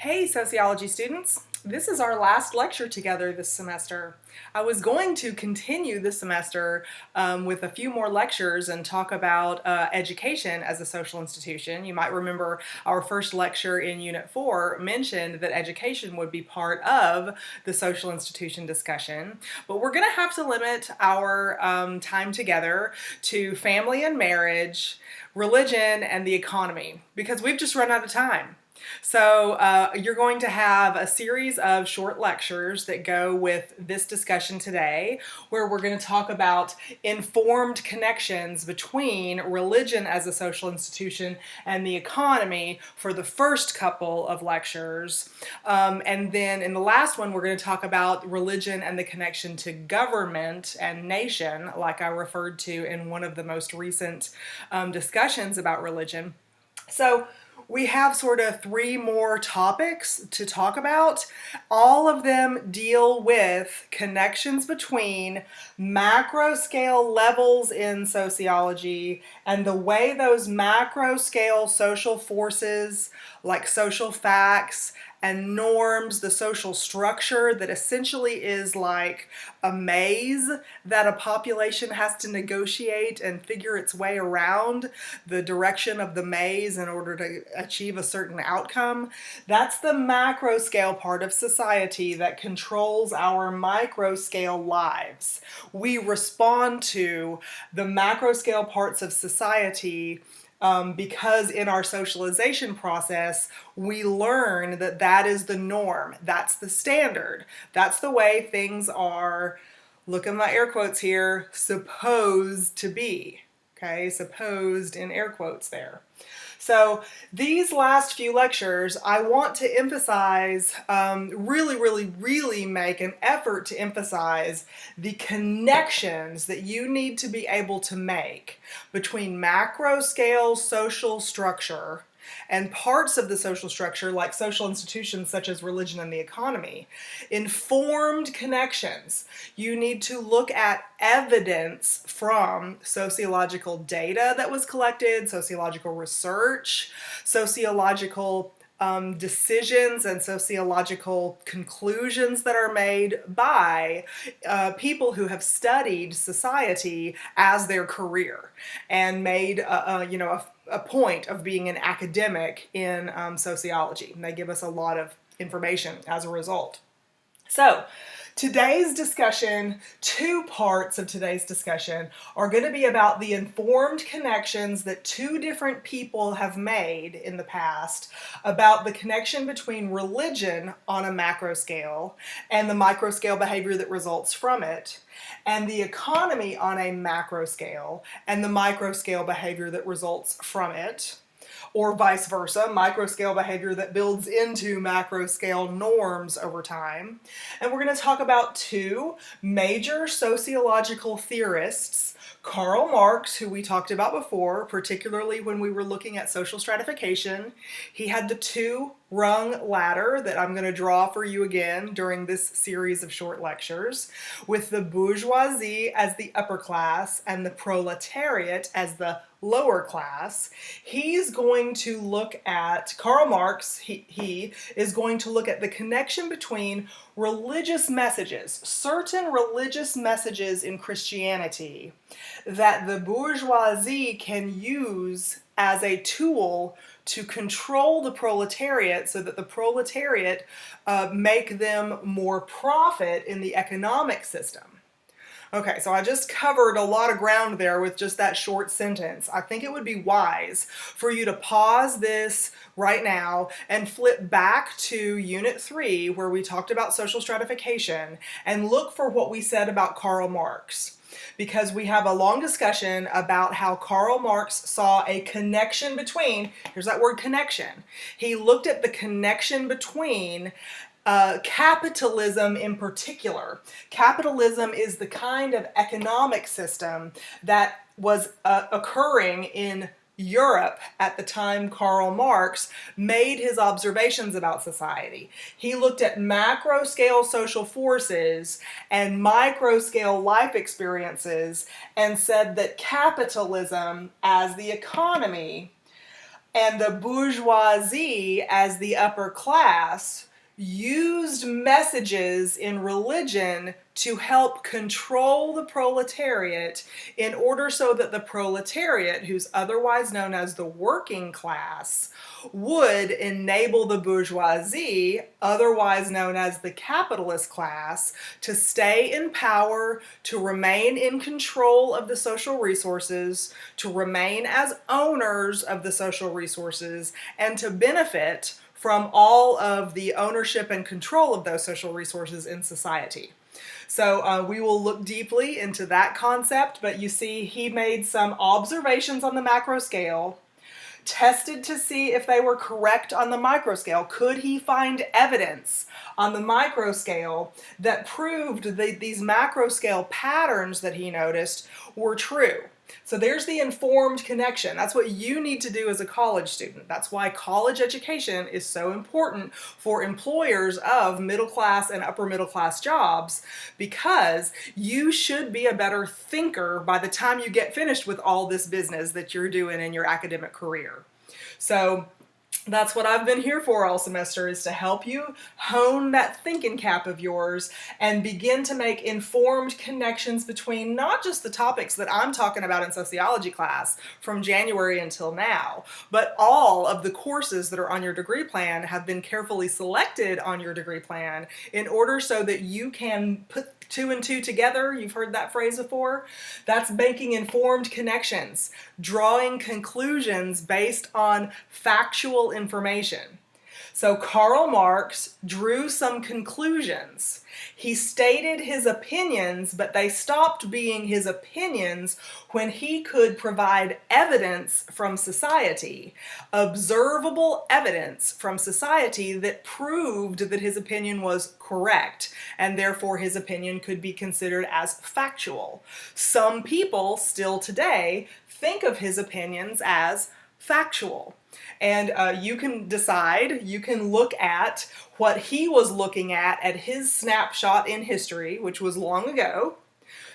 Hey, sociology students. This is our last lecture together this semester. I was going to continue this semester with a few more lectures and talk about education as a social institution. You might remember our first lecture in Unit 4 mentioned that education would be part of the social institution discussion, but we're going to have to limit our time together to family and marriage, religion, and the economy because we've just run out of time. So you're going to have a series of short lectures that go with this discussion today, where we're going to talk about informed connections between religion as a social institution and the economy for the first couple of lectures. And then in the last one, we're going to talk about religion and the connection to government and nation, like I referred to in one of the most recent discussions about religion. So we have sort of three more topics to talk about. All of them deal with connections between macro scale levels in sociology and the way those macro scale social forces like social facts and norms, the social structure that essentially is like a maze that a population has to negotiate and figure its way around the direction of the maze in order to achieve a certain outcome. That's the macro scale part of society that controls our micro scale lives. We respond to the macro scale parts of society because in our socialization process, we learn that that is the norm, that's the standard, that's the way things are, look at my air quotes here, supposed to be. Okay, supposed in air quotes there. So these last few lectures, I want to emphasize, really make an effort to emphasize the connections that you need to be able to make between macro scale social structure and parts of the social structure like social institutions such as religion and the economy. Informed connections. You need to look at evidence from sociological data that was collected, sociological research, sociological decisions and sociological conclusions that are made by people who have studied society as their career and made a point of being an academic in sociology. And they give us a lot of information as a result. So today's discussion, two parts of today's discussion are going to be about the informed connections that two different people have made in the past about the connection between religion on a macro scale and the micro scale behavior that results from it, and the economy on a macro scale and the micro scale behavior that results from it. Or vice versa, micro scale behavior that builds into macro scale norms over time. And we're going to talk about two major sociological theorists, Karl Marx, who we talked about before, particularly when we were looking at social stratification. He had the two-rung ladder that I'm going to draw for you again during this series of short lectures, with the bourgeoisie as the upper class and the proletariat as the lower class. He's going to look at, Karl Marx, he is going to look at the connection between religious messages, certain religious messages in Christianity that the bourgeoisie can use as a tool to control the proletariat so that the proletariat make them more profit in the economic system. Okay, so I just covered a lot of ground there with just that short sentence. I think it would be wise for you to pause this right now and flip back to Unit 3 where we talked about social stratification and look for what we said about Karl Marx. Because we have a long discussion about how Karl Marx saw a connection between, here's that word connection, he looked at the connection between capitalism in particular. Capitalism is the kind of economic system that was occurring in Europe at the time Karl Marx made his observations about society. He looked at macro scale social forces and micro scale life experiences and said that capitalism as the economy And the bourgeoisie, as the upper class, used messages in religion to help control the proletariat in order so that the proletariat, who's otherwise known as the working class, would enable the bourgeoisie, otherwise known as the capitalist class, to stay in power, to remain in control of the social resources, to remain as owners of the social resources, and to benefit from all of the ownership and control of those social resources in society. So we will look deeply into that concept, but you see he made some observations on the macro scale, tested to see if they were correct on the micro scale. Could he find evidence on the micro scale that proved that these macro scale patterns that he noticed were true? So there's the informed connection. That's what you need to do as a college student. That's why college education is so important for employers of middle class and upper middle class jobs, because you should be a better thinker by the time you get finished with all this business that you're doing in your academic career. So that's what I've been here for all semester, is to help you hone that thinking cap of yours and begin to make informed connections between not just the topics that I'm talking about in sociology class from January until now, but all of the courses that are on your degree plan have been carefully selected on your degree plan in order so that you can put two and two together. You've heard that phrase before. That's making informed connections, drawing conclusions based on factual information. So Karl Marx drew some conclusions. He stated his opinions, but they stopped being his opinions when he could provide evidence from society, observable evidence from society that proved that his opinion was correct, and therefore his opinion could be considered as factual. Some people still today think of his opinions as factual. And you can decide, you can look at what he was looking at his snapshot in history, which was long ago.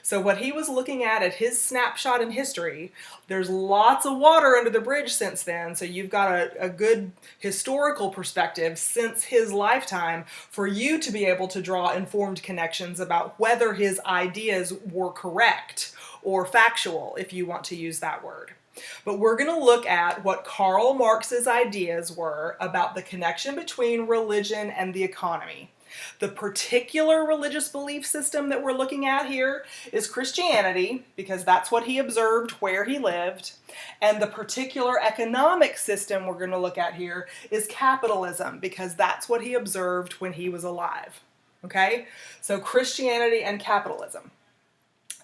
So what he was looking at his snapshot in history, there's lots of water under the bridge since then, so you've got a good historical perspective since his lifetime for you to be able to draw informed connections about whether his ideas were correct or factual, if you want to use that word. But we're going to look at what Karl Marx's ideas were about the connection between religion and the economy. The particular religious belief system that we're looking at here is Christianity, because that's what he observed where he lived. And the particular economic system we're going to look at here is capitalism, because that's what he observed when he was alive. Okay? So Christianity and capitalism.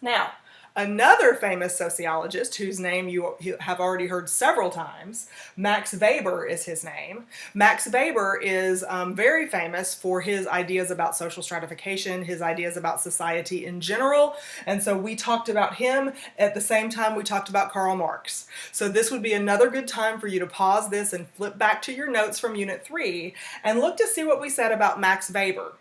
Now, another famous sociologist, whose name you have already heard several times, Max Weber is his name. Max Weber is very famous for his ideas about social stratification, his ideas about society in general, and so we talked about him at the same time we talked about Karl Marx. So this would be another good time for you to pause this and flip back to your notes from Unit 3 and look to see what we said about Max Weber.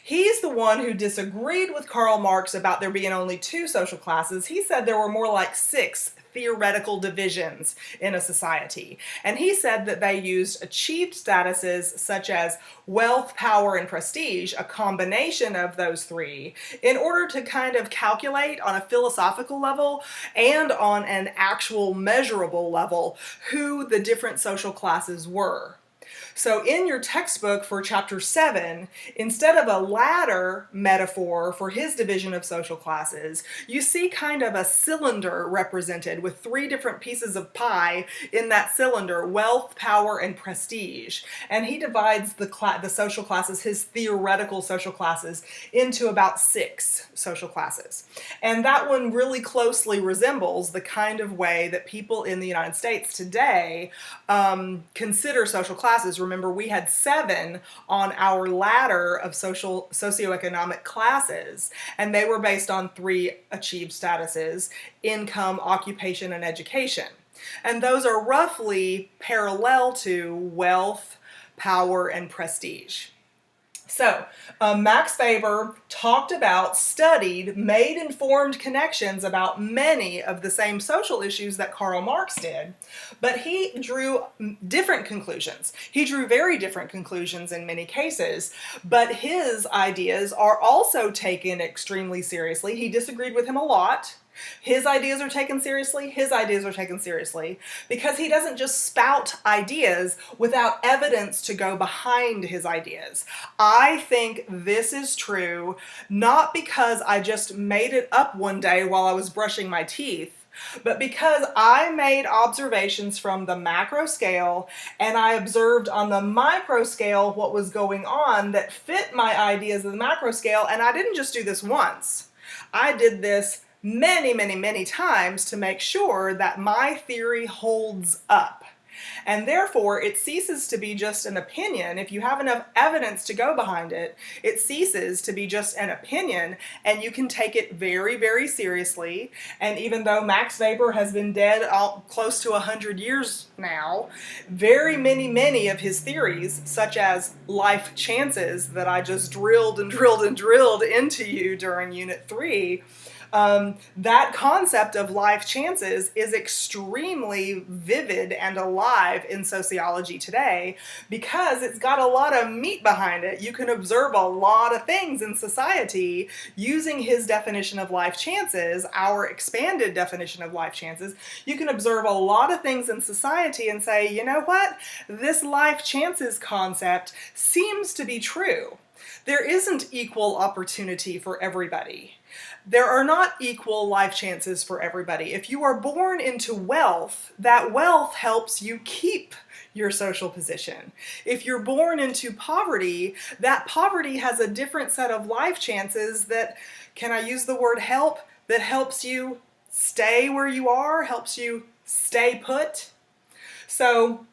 He's the one who disagreed with Karl Marx about there being only two social classes. He said there were more like 6 theoretical divisions in a society. And he said that they used achieved statuses such as wealth, power, and prestige, a combination of those 3, in order to kind of calculate on a philosophical level and on an actual measurable level who the different social classes were. So in your textbook for chapter 7, instead of a ladder metaphor for his division of social classes, you see kind of a cylinder represented with 3 different pieces of pie in that cylinder: wealth, power, and prestige. And he divides the social classes, his theoretical social classes, into about 6 social classes. And that one really closely resembles the kind of way that people in the United States today consider social classes. Remember, we had 7 on our ladder of socioeconomic classes, and they were based on 3 achieved statuses: income, occupation, and education. And those are roughly parallel to wealth, power, and prestige. So, Max Weber talked about, studied, made informed connections about many of the same social issues that Karl Marx did, but he drew different conclusions. He drew very different conclusions in many cases, but his ideas are also taken extremely seriously. He disagreed with him a lot. His ideas are taken seriously, his ideas are taken seriously, because he doesn't just spout ideas without evidence to go behind his ideas. I think this is true, not because I just made it up one day while I was brushing my teeth, but because I made observations from the macro scale and I observed on the micro scale what was going on that fit my ideas of the macro scale, and I didn't just do this once. I did this many times to make sure that my theory holds up. And therefore, it ceases to be just an opinion. If you have enough evidence to go behind it, it ceases to be just an opinion, and you can take it very seriously. And even though Max Weber has been dead close to 100 years now, very many of his theories, such as life chances that I just drilled into you during Unit 3, that concept of life chances is extremely vivid and alive in sociology today because it's got a lot of meat behind it. You can observe a lot of things in society using his definition of life chances, our expanded definition of life chances. You can observe a lot of things in society and say, you know what? This life chances concept seems to be true. There isn't equal opportunity for everybody. There are not equal life chances for everybody. If you are born into wealth, that wealth helps you keep your social position. If you're born into poverty, that poverty has a different set of life chances that, can I use the word help, that helps you stay where you are, helps you stay put. So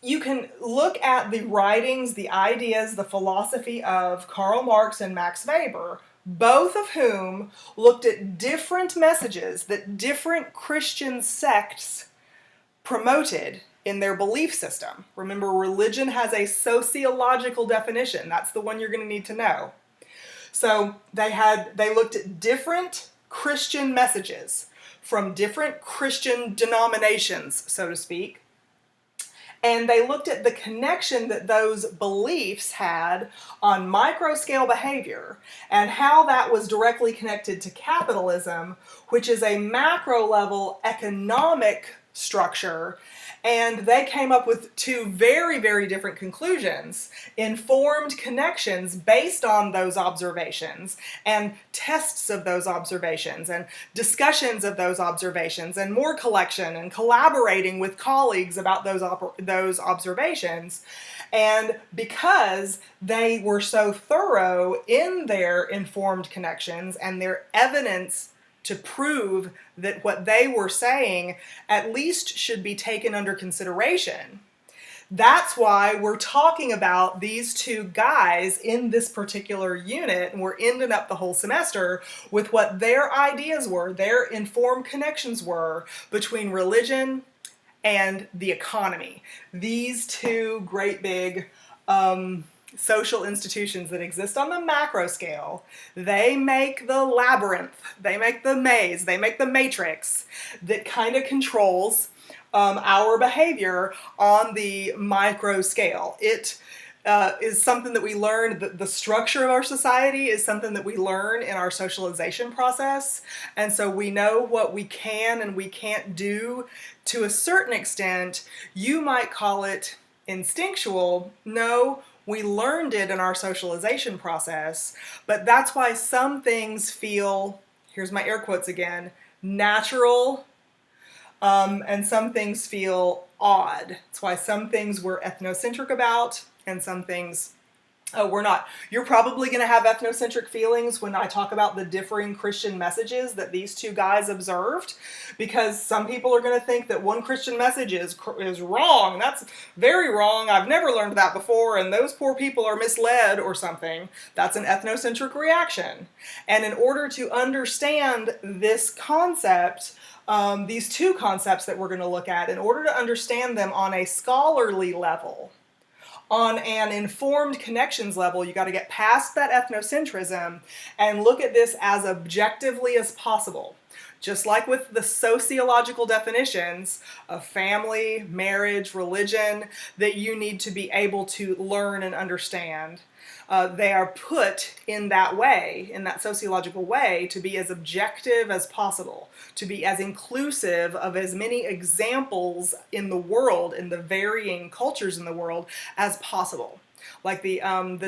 you can look at the writings, the ideas, the philosophy of Karl Marx and Max Weber, both of whom looked at different messages that different Christian sects promoted in their belief system. Remember, religion has a sociological definition. That's the one you're going to need to know. So they looked at different Christian messages from different Christian denominations, so to speak, and they looked at the connection that those beliefs had on micro-scale behavior and how that was directly connected to capitalism, which is a macro-level economic structure. And they came up with two very different conclusions, informed connections based on those observations, and tests of those observations, and discussions of those observations, and more collection, and collaborating with colleagues about those observations. And because they were so thorough in their informed connections and their evidence to prove that what they were saying at least should be taken under consideration. That's why we're talking about these two guys in this particular unit, and we're ending up the whole semester with what their ideas were, their informed connections were between religion and the economy. These two great big social institutions that exist on the macro scale, they make the labyrinth, they make the maze, they make the matrix that kind of controls our behavior on the micro scale. It is something that we learn, the structure of our society is something that we learn in our socialization process, and so we know what we can and we can't do to a certain extent. You might call it instinctual. No, we learned it in our socialization process, but that's why some things feel, here's my air quotes again, natural, and some things feel odd. That's why some things we're ethnocentric about and some things we're not. You're probably going to have ethnocentric feelings when I talk about the differing Christian messages that these two guys observed, because some people are going to think that one Christian message is wrong. That's very wrong. I've never learned that before, and those poor people are misled or something. That's an ethnocentric reaction. And in order to understand this concept, these two concepts that we're going to look at, in order to understand them on a scholarly level, On an informed connections level, you got to get past that ethnocentrism and look at this as objectively as possible. Just like with the sociological definitions of family, marriage, religion, that you need to be able to learn and understand. They are put in that way, in that sociological way, to be as objective as possible, to be as inclusive of as many examples in the world, in the varying cultures in the world, as possible. Like the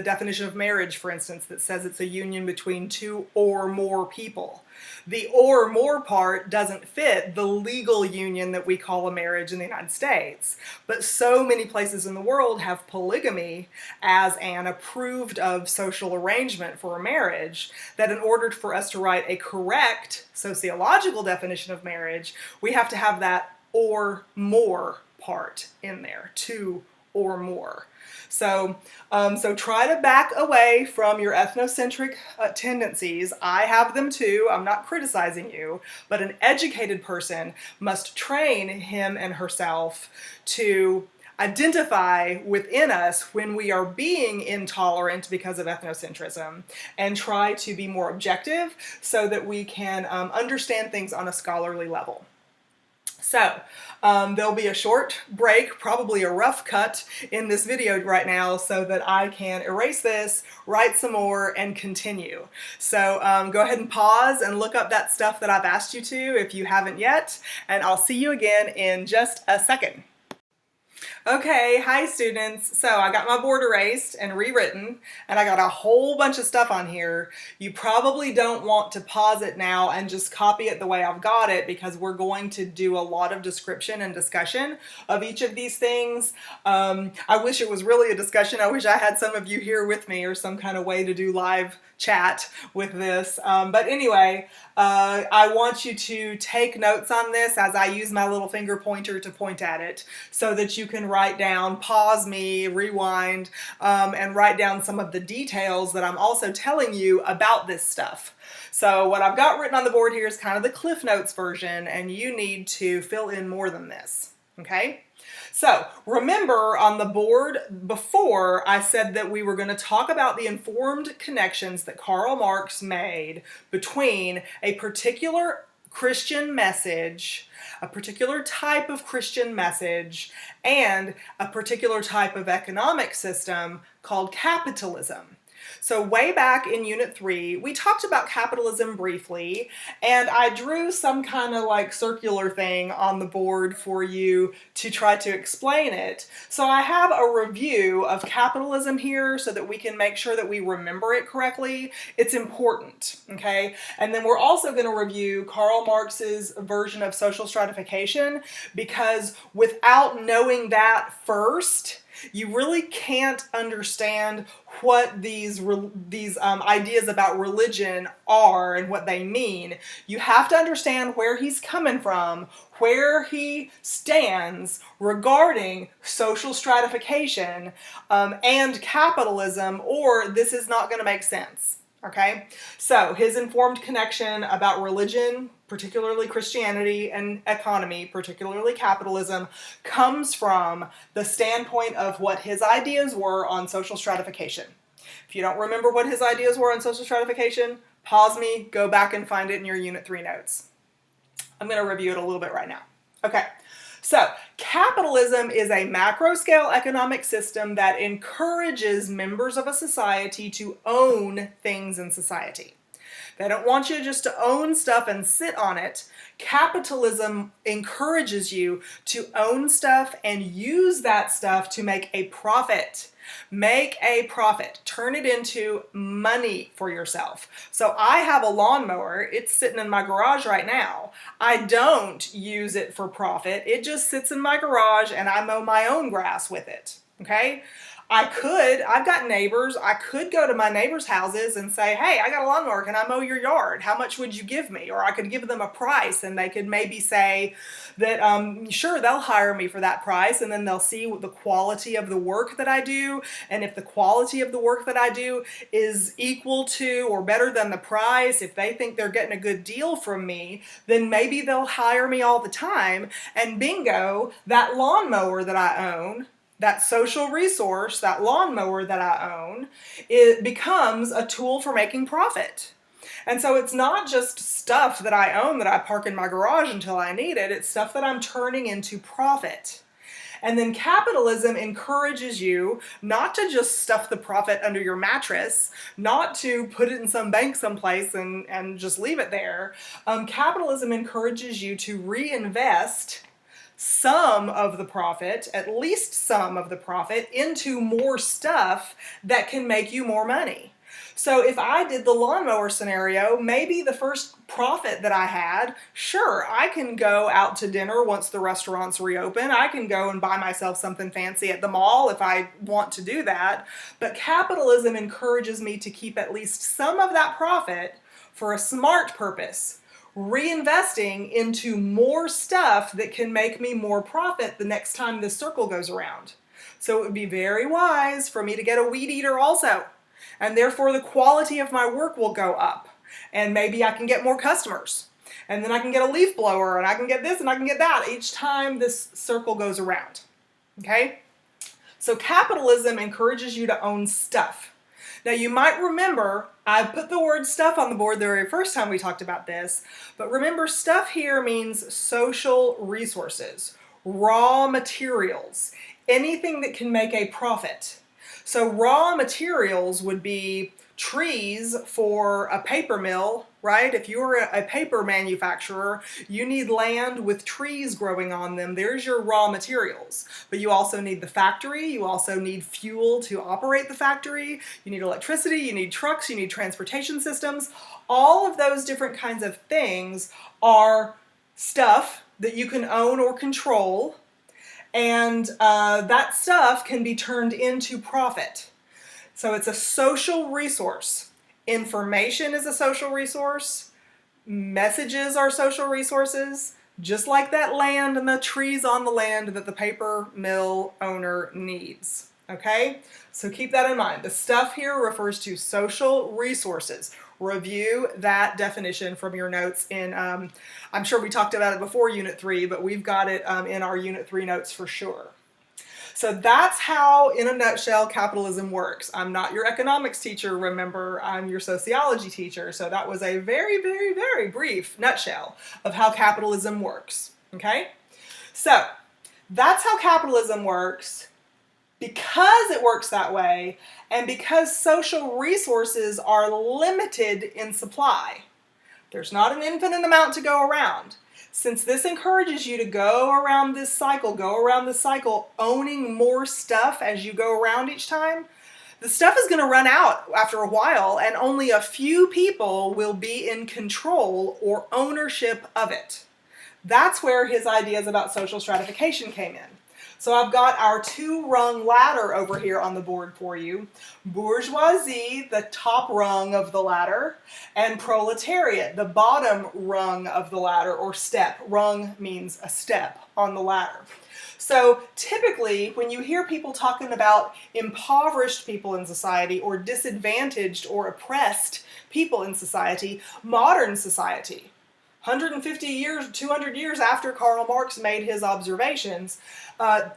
definition of marriage, for instance, that says it's a union between two or more people. The or more part doesn't fit the legal union that we call a marriage in the United States. But so many places in the world have polygamy as an approved of social arrangement for a marriage that in order for us to write a correct sociological definition of marriage, we have to have that or more part in there, two or more. So try to back away from your ethnocentric tendencies. I have them too. I'm not criticizing you, but an educated person must train him and herself to identify within us when we are being intolerant because of ethnocentrism and try to be more objective so that we can understand things on a scholarly level. So, there'll be a short break, probably a rough cut in this video right now so that I can erase this, write some more, and continue. So go ahead and pause and look up that stuff that I've asked you to if you haven't yet, and I'll see you again in just a second. Okay, hi students. So I got my board erased and rewritten, and I got a whole bunch of stuff on here. You probably don't want to pause it now and just copy it the way I've got it, because we're going to do a lot of description and discussion of each of these things. I wish it was really a discussion. I wish I had some of you here with me or some kind of way to do live chat with this. But anyway, I want you to take notes on this as I use my little finger pointer to point at it so that you can write down, pause me, rewind, and write down some of the details that I'm also telling you about this stuff. So what I've got written on the board here is kind of the Cliff Notes version, and you need to fill in more than this, okay? So remember on the board before I said that we were going to talk about the informed connections that Karl Marx made between a particular Christian message, a particular type of Christian message, and a particular type of economic system called capitalism. So way back in Unit 3, we talked about capitalism briefly, and I drew some kind of like circular thing on the board for you to try to explain it. So I have a review of capitalism here so that we can make sure that we remember it correctly. It's important, okay? And then we're also going to review Karl Marx's version of social stratification, because without knowing that first, you really can't understand what these ideas about religion are and what they mean. You have to understand where he's coming from, where he stands regarding social stratification and capitalism, or this is not going to make sense. Okay, so his informed connection about religion, particularly Christianity, and economy, particularly capitalism, comes from the standpoint of what his ideas were on social stratification. If you don't remember what his ideas were on social stratification, pause me, go back and find it in your Unit 3 notes. I'm going to review it a little bit right now. Okay. So, capitalism is a macro-scale economic system that encourages members of a society to own things in society. They don't want you just to own stuff and sit on it. Capitalism encourages you to own stuff and use that stuff to make a profit. Make a profit. Turn it into money for yourself. So I have a lawnmower. It's sitting in my garage right now. I don't use it for profit. It just sits in my garage and I mow my own grass with it. Okay? I've got neighbors, I could go to my neighbors' houses and say, hey, I got a lawnmower, can I mow your yard? How much would you give me? Or I could give them a price and they could maybe say that, sure, they'll hire me for that price, and then they'll see the quality of the work that I do, and if the quality of the work that I do is equal to or better than the price, if they think they're getting a good deal from me, then maybe they'll hire me all the time, and bingo, that lawnmower that I own that social resource, that lawnmower that I own, it becomes a tool for making profit. And so it's not just stuff that I own that I park in my garage until I need it, it's stuff that I'm turning into profit. And then capitalism encourages you not to just stuff the profit under your mattress, not to put it in some bank someplace and just leave it there. Capitalism encourages you to reinvest some of the profit, at least some of the profit, into more stuff that can make you more money. So if I did the lawnmower scenario, maybe the first profit that I had, sure, I can go out to dinner once the restaurants reopen. I can go and buy myself something fancy at the mall if I want to do that. But capitalism encourages me to keep at least some of that profit for a smart purpose, reinvesting into more stuff that can make me more profit the next time this circle goes around. So it would be very wise for me to get a weed eater also. And therefore the quality of my work will go up. And maybe I can get more customers. And then I can get a leaf blower, and I can get this and I can get that each time this circle goes around. Okay? So capitalism encourages you to own stuff. Now you might remember, I put the word stuff on the board the very first time we talked about this, but remember stuff here means social resources, raw materials, anything that can make a profit. So raw materials would be trees for a paper mill, right? If you're a paper manufacturer, you need land with trees growing on them. There's your raw materials. But you also need the factory. You also need fuel to operate the factory. You need electricity. You need trucks. You need transportation systems. All of those different kinds of things are stuff that you can own or control. And that stuff can be turned into profit. So it's a social resource. Information is a social resource. Messages are social resources, just like that land and the trees on the land that the paper mill owner needs. Okay? So keep that in mind. The stuff here refers to social resources. Review that definition from your notes in, I'm sure we talked about it before Unit 3, but we've got it in our Unit 3 notes for sure. So that's how, in a nutshell, capitalism works. I'm not your economics teacher, remember, I'm your sociology teacher. So that was a very, very, very brief nutshell of how capitalism works. Okay? So that's how capitalism works. Because it works that way, and because social resources are limited in supply. There's not an infinite amount to go around. Since this encourages you to go around this cycle, owning more stuff as you go around each time, the stuff is going to run out after a while, and only a few people will be in control or ownership of it. That's where his ideas about social stratification came in. So I've got our two-rung ladder over here on the board for you. Bourgeoisie, the top rung of the ladder, and proletariat, the bottom rung of the ladder, or step. Rung means a step on the ladder. So typically, when you hear people talking about impoverished people in society, or disadvantaged or oppressed people in society, modern society, 150 years, 200 years after Karl Marx made his observations,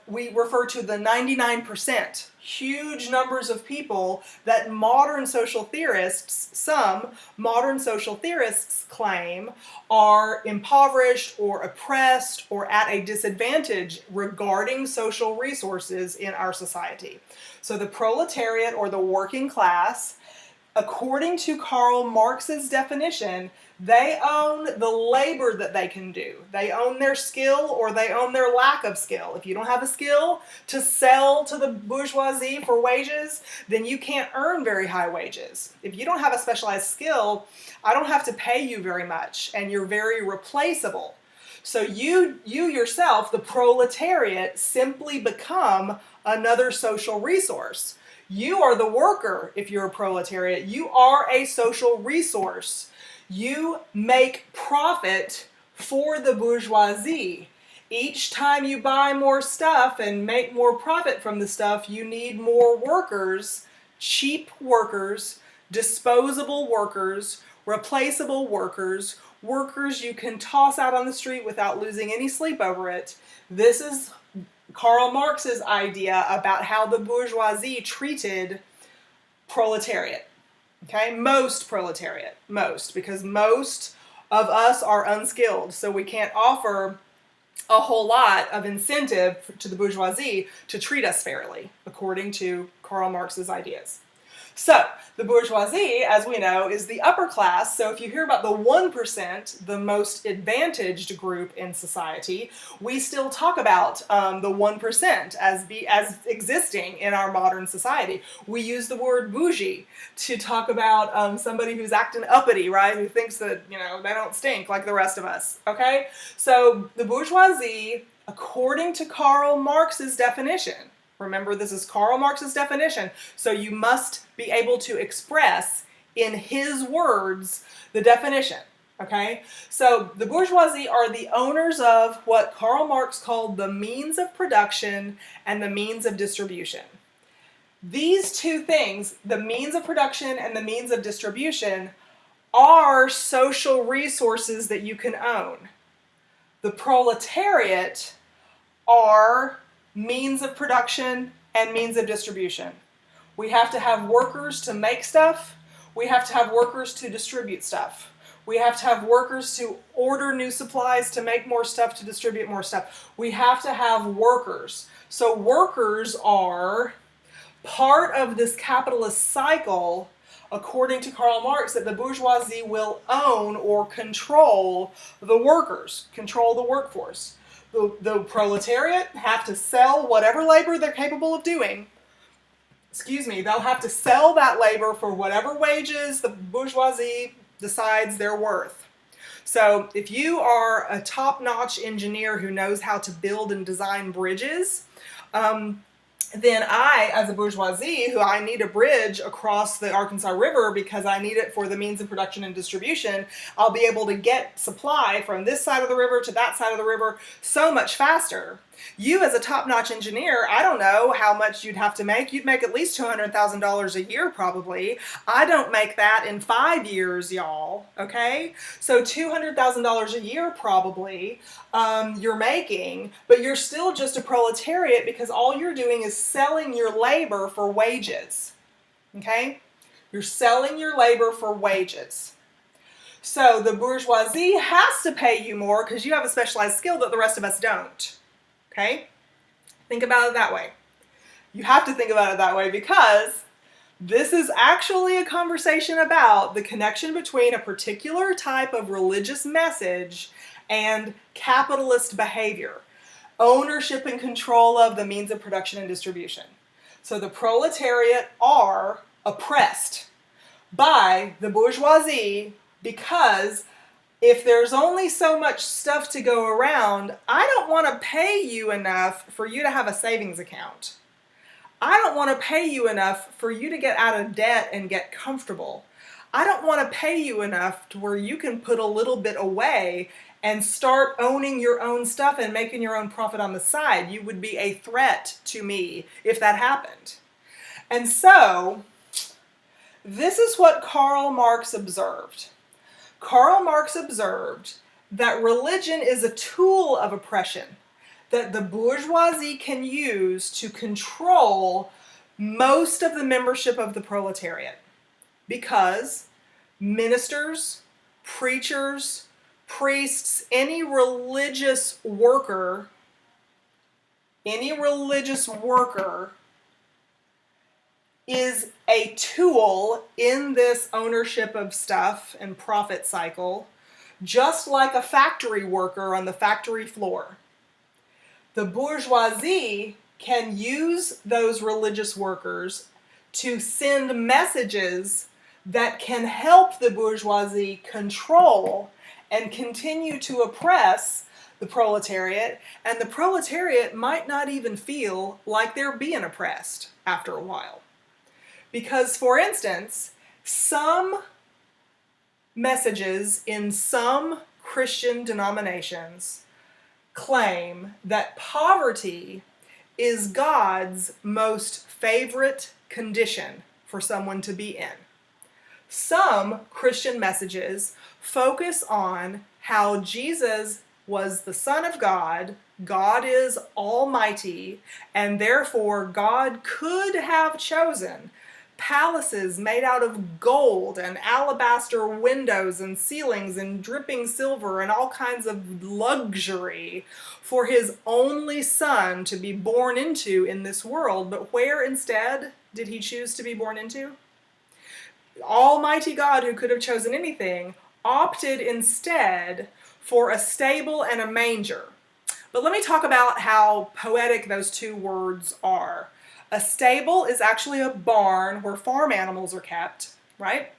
we refer to the 99%, huge numbers of people that modern social theorists, some modern social theorists claim are impoverished or oppressed or at a disadvantage regarding social resources in our society. So the proletariat, or the working class, according to Karl Marx's definition, they own the labor that they can do. They own their skill, or they own their lack of skill. If you don't have a skill to sell to the bourgeoisie for wages, then you can't earn very high wages. If you don't have a specialized skill, I don't have to pay you very much, and you're very replaceable. So you yourself, the proletariat, simply become another social resource. You are the worker if you're a proletariat. You are a social resource. You make profit for the bourgeoisie. Each time you buy more stuff and make more profit from the stuff, you need more workers, cheap workers, disposable workers, replaceable workers, workers you can toss out on the street without losing any sleep over it. This is Karl Marx's idea about how the bourgeoisie treated proletariat. Okay, most proletariat, because most of us are unskilled, so we can't offer a whole lot of incentive to the bourgeoisie to treat us fairly, according to Karl Marx's ideas. So, the bourgeoisie, as we know, is the upper class. So if you hear about the 1%, the most advantaged group in society, we still talk about the 1% as existing in our modern society. We use the word bougie to talk about somebody who's acting uppity, right? Who thinks that, they don't stink like the rest of us, okay? So the bourgeoisie, according to Karl Marx's definition, remember, this is Karl Marx's definition, so you must be able to express in his words the definition, okay? So the bourgeoisie are the owners of what Karl Marx called the means of production and the means of distribution. These two things, the means of production and the means of distribution, are social resources that you can own. The proletariat are means of production and means of distribution. We have to have workers to make stuff. We have to have workers to distribute stuff. We have to have workers to order new supplies, to make more stuff, to distribute more stuff. We have to have workers. So workers are part of this capitalist cycle, according to Karl Marx, that the bourgeoisie will own or control the workers, control the workforce. The proletariat have to sell whatever labor they're capable of doing. They'll have to sell that labor for whatever wages the bourgeoisie decides they're worth. So if you are a top-notch engineer who knows how to build and design bridges, then I, as a bourgeoisie, who I need a bridge across the Arkansas River because I need it for the means of production and distribution, I'll be able to get supply from this side of the river to that side of the river so much faster. You, as a top-notch engineer, I don't know how much you'd have to make. You'd make at least $200,000 a year, probably. I don't make that in 5 years, y'all, okay? So $200,000 a year, probably, you're making, but you're still just a proletariat because all you're doing is selling your labor for wages, okay? You're selling your labor for wages. So the bourgeoisie has to pay you more because you have a specialized skill that the rest of us don't. Okay? Think about it that way. You have to think about it that way because this is actually a conversation about the connection between a particular type of religious message and capitalist behavior, ownership and control of the means of production and distribution. So the proletariat are oppressed by the bourgeoisie because if there's only so much stuff to go around, I don't want to pay you enough for you to have a savings account. I don't want to pay you enough for you to get out of debt and get comfortable. I don't want to pay you enough to where you can put a little bit away and start owning your own stuff and making your own profit on the side. You would be a threat to me if that happened. And so, this is what Karl Marx observed. Karl Marx observed that religion is a tool of oppression that the bourgeoisie can use to control most of the membership of the proletariat because ministers, preachers, priests, any religious worker is a tool in this ownership of stuff and profit cycle, just like a factory worker on the factory floor. The bourgeoisie can use those religious workers to send messages that can help the bourgeoisie control and continue to oppress the proletariat, and the proletariat might not even feel like they're being oppressed after a while. Because, for instance, some messages in some Christian denominations claim that poverty is God's most favorite condition for someone to be in. Some Christian messages focus on how Jesus was the Son of God, God is almighty, and therefore God could have chosen palaces made out of gold and alabaster windows and ceilings and dripping silver and all kinds of luxury for his only son to be born into in this world. But where instead did he choose to be born into? Almighty God, who could have chosen anything, opted instead for a stable and a manger. But let me talk about how poetic those two words are. A stable is actually a barn where farm animals are kept, right?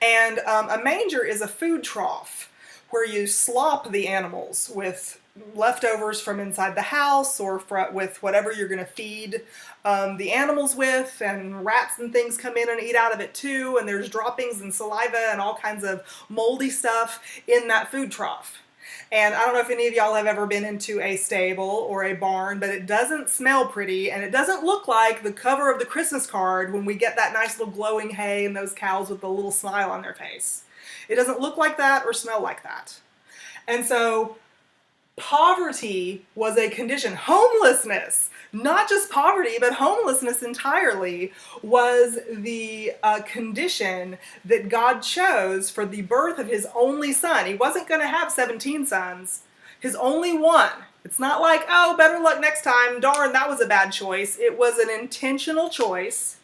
And a manger is a food trough where you slop the animals with leftovers from inside the house or with whatever you're going to feed the animals with, and rats and things come in and eat out of it too, and there's droppings and saliva and all kinds of moldy stuff in that food trough. And I don't know if any of y'all have ever been into a stable or a barn, but it doesn't smell pretty, and it doesn't look like the cover of the Christmas card when we get that nice little glowing hay and those cows with a little smile on their face. It doesn't look like that or smell like that. And so poverty was a condition. Homelessness, not just poverty, but homelessness entirely, was the condition that God chose for the birth of his only son. He wasn't going to have 17 sons, his only one. It's not like, oh, better luck next time, darn, that was a bad choice. It was an intentional choice.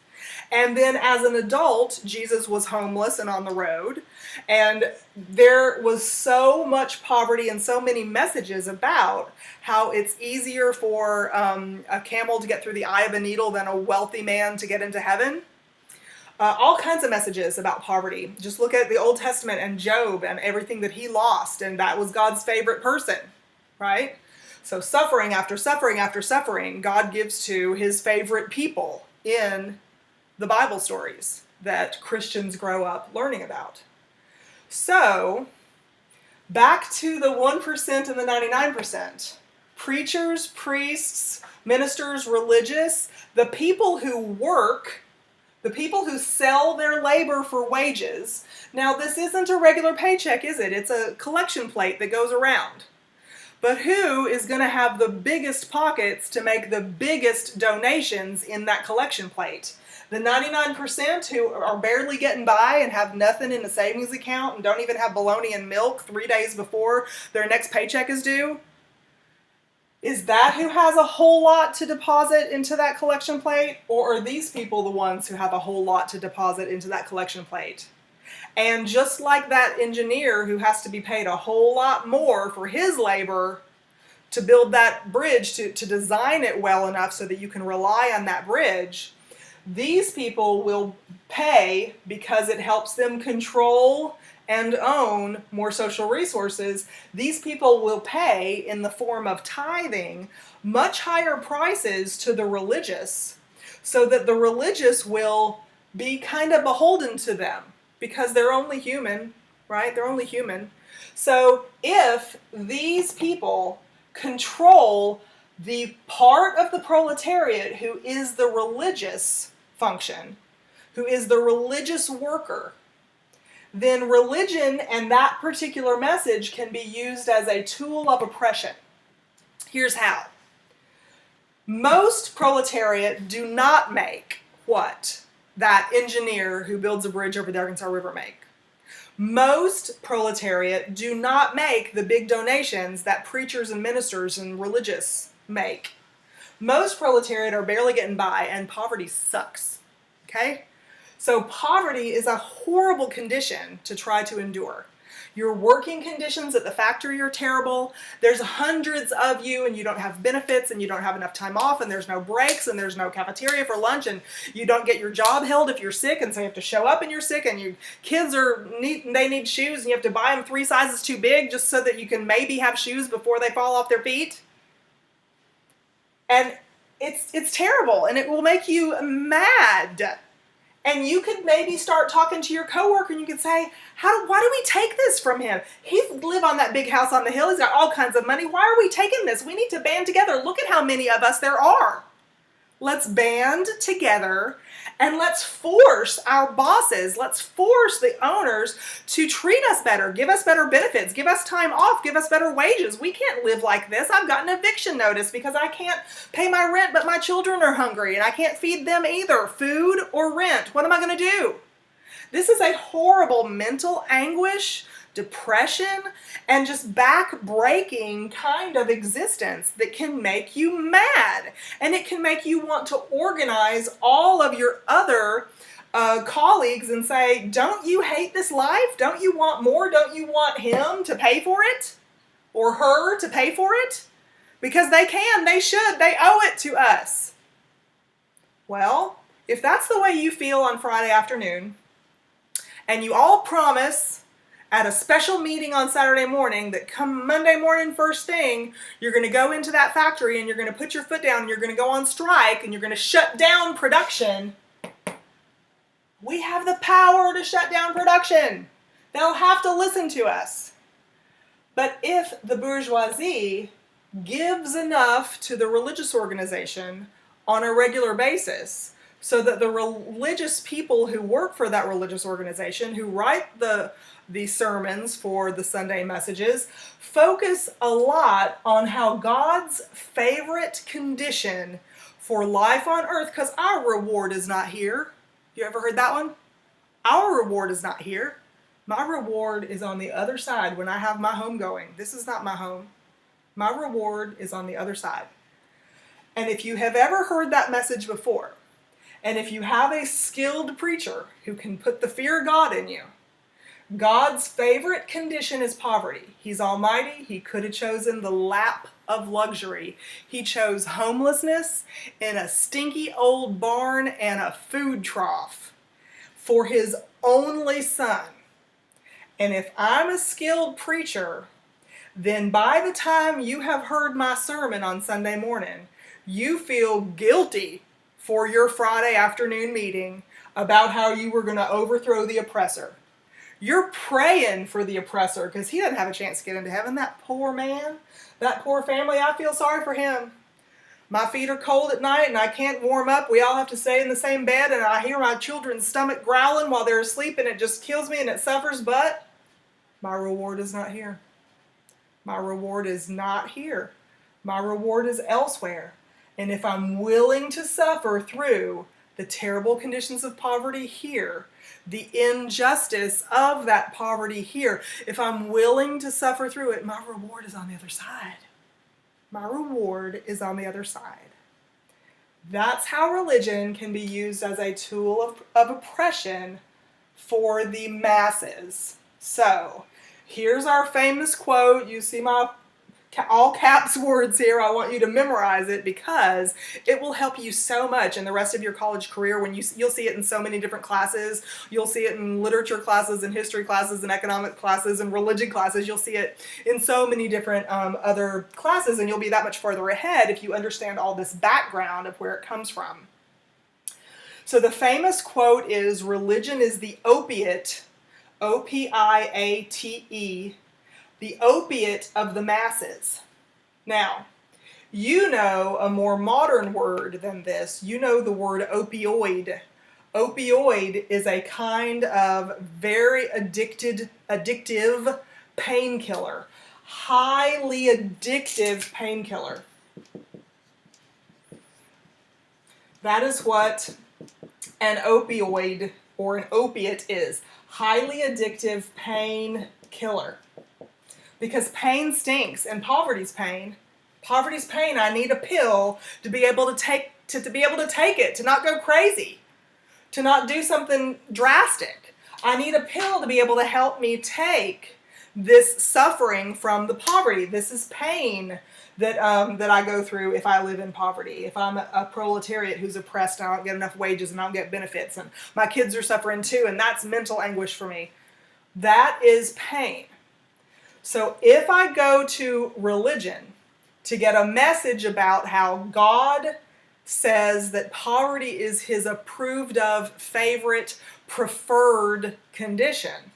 And then as an adult, Jesus was homeless and on the road. And there was so much poverty and so many messages about how it's easier for a camel to get through the eye of a needle than a wealthy man to get into heaven. All kinds of messages about poverty. Just look at the Old Testament and Job and everything that he lost, and that was God's favorite person, right? So suffering after suffering after suffering, God gives to his favorite people in the Bible stories that Christians grow up learning about. So, back to the 1% and the 99%. Preachers, priests, ministers, religious, the people who work, the people who sell their labor for wages. Now, this isn't a regular paycheck, is it? It's a collection plate that goes around. But who is going to have the biggest pockets to make the biggest donations in that collection plate? The 99% who are barely getting by and have nothing in a savings account and don't even have bologna and milk 3 days before their next paycheck is due? Is that who has a whole lot to deposit into that collection plate? Or are these people the ones who have a whole lot to deposit into that collection plate? And just like that engineer who has to be paid a whole lot more for his labor to build that bridge, to design it well enough so that you can rely on that bridge, these people will pay because it helps them control and own more social resources. These people will pay in the form of tithing much higher prices to the religious, so that the religious will be kind of beholden to them because they're only human, right? They're only human. So if these people control the part of the proletariat who is the religious function, who is the religious worker, then religion and that particular message can be used as a tool of oppression. Here's how. Most proletariat do not make what that engineer who builds a bridge over the Arkansas River make. Most proletariat do not make the big donations that preachers and ministers and religious make. Most proletariat are barely getting by, and poverty sucks, okay? So poverty is a horrible condition to try to endure. Your working conditions at the factory are terrible. There's hundreds of you, and you don't have benefits, and you don't have enough time off, and there's no breaks, and there's no cafeteria for lunch, and you don't get your job held if you're sick, and so you have to show up and you're sick, and your kids they need shoes, and you have to buy them 3 sizes too big just so that you can maybe have shoes before they fall off their feet. And it's terrible, and it will make you mad. And you could maybe start talking to your coworker, and you could say, why do we take this from him? He lives on that big house on the hill. He's got all kinds of money. Why are we taking this? We need to band together. Look at how many of us there are. Let's band together And let's force our bosses, let's force the owners to treat us better, give us better benefits, give us time off, give us better wages. We can't live like this. I've got an eviction notice because I can't pay my rent, but my children are hungry and I can't feed them either, food or rent. What am I going to do? This is a horrible mental anguish, depression, and just back-breaking kind of existence that can make you mad. And it can make you want to organize all of your other colleagues and say, don't you hate this life? Don't you want more? Don't you want him to pay for it? Or her to pay for it? Because they can, they should, they owe it to us. Well, if that's the way you feel on Friday afternoon, and you all promise at a special meeting on Saturday morning that come Monday morning first thing, you're going to go into that factory and you're going to put your foot down and you're going to go on strike and you're going to shut down production. We have the power to shut down production. They'll have to listen to us. But if the bourgeoisie gives enough to the religious organization on a regular basis, so that the religious people who work for that religious organization, who write the sermons for the Sunday messages, focus a lot on how God's favorite condition for life on earth, because our reward is not here. You ever heard that one? Our reward is not here. My reward is on the other side when I have my home going. This is not my home. My reward is on the other side. And if you have ever heard that message before, and if you have a skilled preacher who can put the fear of God in you, God's favorite condition is poverty. He's almighty. He could have chosen the lap of luxury. He chose homelessness in a stinky old barn and a food trough for his only son. And if I'm a skilled preacher, then by the time you have heard my sermon on Sunday morning, you feel guilty for your Friday afternoon meeting about how you were going to overthrow the oppressor. You're praying for the oppressor because he doesn't have a chance to get into heaven. That poor man, that poor family, I feel sorry for him. My feet are cold at night and I can't warm up. We all have to stay in the same bed and I hear my children's stomach growling while they're asleep and it just kills me and it suffers, but my reward is not here. My reward is not here. My reward is elsewhere. And if I'm willing to suffer through the terrible conditions of poverty here, the injustice of that poverty here, if I'm willing to suffer through it, my reward is on the other side. My reward is on the other side. That's how religion can be used as a tool of oppression for the masses. So, here's our famous quote. You see my all caps words here. I want you to memorize it because it will help you so much in the rest of your college career. When you'll see it in so many different classes. You'll see it in literature classes and history classes and economic classes and religion classes. You'll see it in so many different other classes, and you'll be that much further ahead if you understand all this background of where it comes from. So the famous quote is, "Religion is the opiate, O-P-I-A-T-E, the opiate of the masses." Now, you know a more modern word than this. You know the word opioid. Opioid is a kind of very addictive painkiller. Highly addictive painkiller. That is what an opioid or an opiate is. Highly addictive painkiller. Because pain stinks, and poverty's pain. Poverty's pain. I need a pill to be able to take it, to not go crazy, to not do something drastic. I need a pill to be able to help me take this suffering from the poverty. This is pain that I go through if I live in poverty. If I'm a proletariat who's oppressed and I don't get enough wages and I don't get benefits, and my kids are suffering too, and that's mental anguish for me. That is pain. So if I go to religion to get a message about how God says that poverty is his approved of, favorite, preferred condition,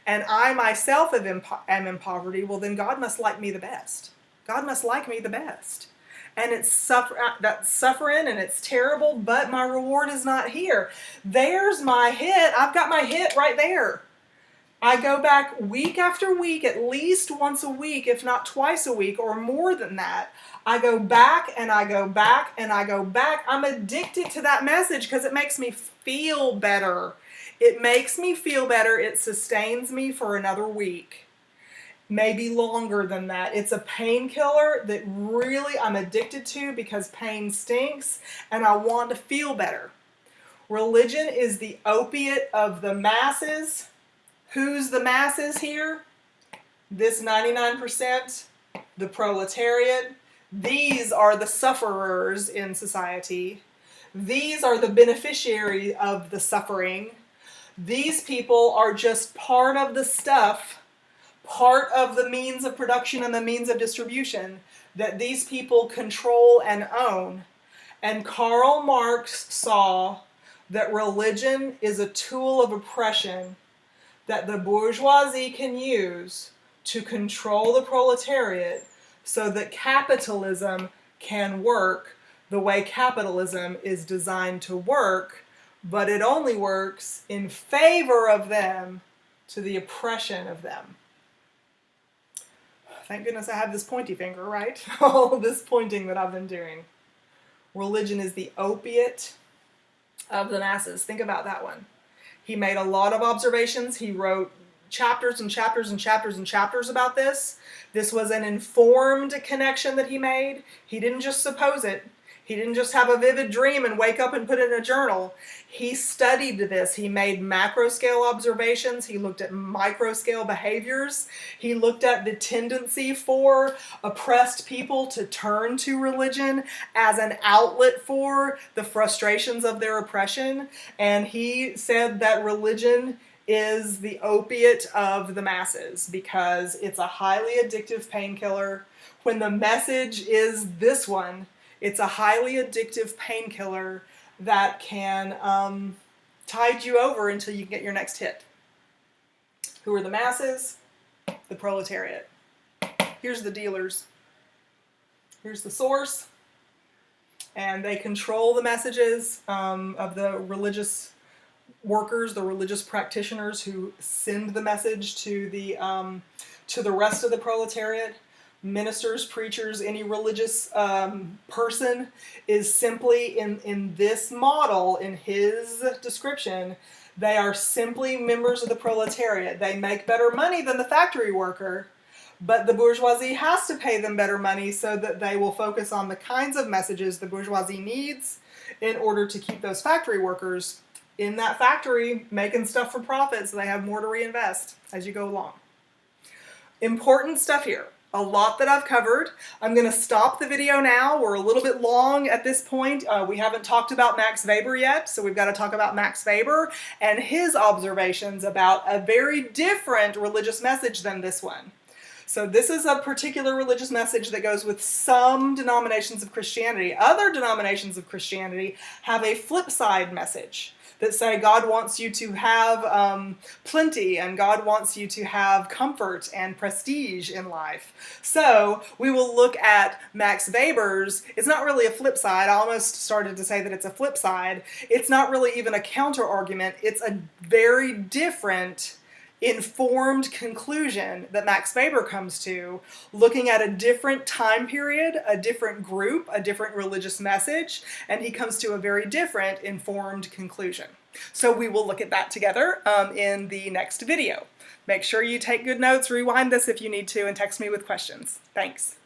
and I myself am in poverty, well then God must like me the best. God must like me the best. and it's that's suffering and it's terrible, but my reward is not here. There's my hit. I've got my hit right there. I go back week after week, at least once a week, if not twice a week or more than that. I go back and I go back and I go back. I'm addicted to that message because it makes me feel better. It makes me feel better. It sustains me for another week, maybe longer than that. It's a painkiller that really I'm addicted to because pain stinks and I want to feel better. Religion is the opiate of the masses. Who's the masses here? This 99%, the proletariat. These are the sufferers in society. These are the beneficiaries of the suffering. These people are just part of the stuff, part of the means of production and the means of distribution that these people control and own. And Karl Marx saw that religion is a tool of oppression that the bourgeoisie can use to control the proletariat so that capitalism can work the way capitalism is designed to work, but it only works in favor of them to the oppression of them. Thank goodness I have this pointy finger, right? All of this pointing that I've been doing. Religion is the opiate of the masses. Think about that one. He made a lot of observations. He wrote chapters and chapters and chapters and chapters about this. This was an informed connection that he made. He didn't just suppose it. He didn't just have a vivid dream and wake up and put it in a journal. He studied this. He made macro scale observations. He looked at micro scale behaviors. He looked at the tendency for oppressed people to turn to religion as an outlet for the frustrations of their oppression. And he said that religion is the opiate of the masses because it's a highly addictive painkiller. When the message is this one, it's a highly addictive painkiller that can tide you over until you get your next hit. Who are the masses? The proletariat. Here's the dealers. Here's the source. And they control the messages of the religious workers, the religious practitioners who send the message to the rest of the proletariat. Ministers, preachers, any religious person is simply in this model, in his description, they are simply members of the proletariat. They make better money than the factory worker, but the bourgeoisie has to pay them better money so that they will focus on the kinds of messages the bourgeoisie needs in order to keep those factory workers in that factory making stuff for profit so they have more to reinvest as you go along. Important stuff here. A lot that I've covered. I'm going to stop the video now. We're a little bit long at this point. We haven't talked about Max Weber yet, so we've got to talk about Max Weber and his observations about a very different religious message than this one. So this is a particular religious message that goes with some denominations of Christianity. Other denominations of Christianity have a flip side message that say God wants you to have plenty and God wants you to have comfort and prestige in life. So we will look at Max Weber's. It's not really a flip side. I almost started to say that it's a flip side. It's not really even a counter argument. It's a very different informed conclusion that Max Weber comes to, looking at a different time period, a different group, a different religious message, and he comes to a very different informed conclusion. So we will look at that together in the next video. Make sure you take good notes, rewind this if you need to, and text me with questions. Thanks.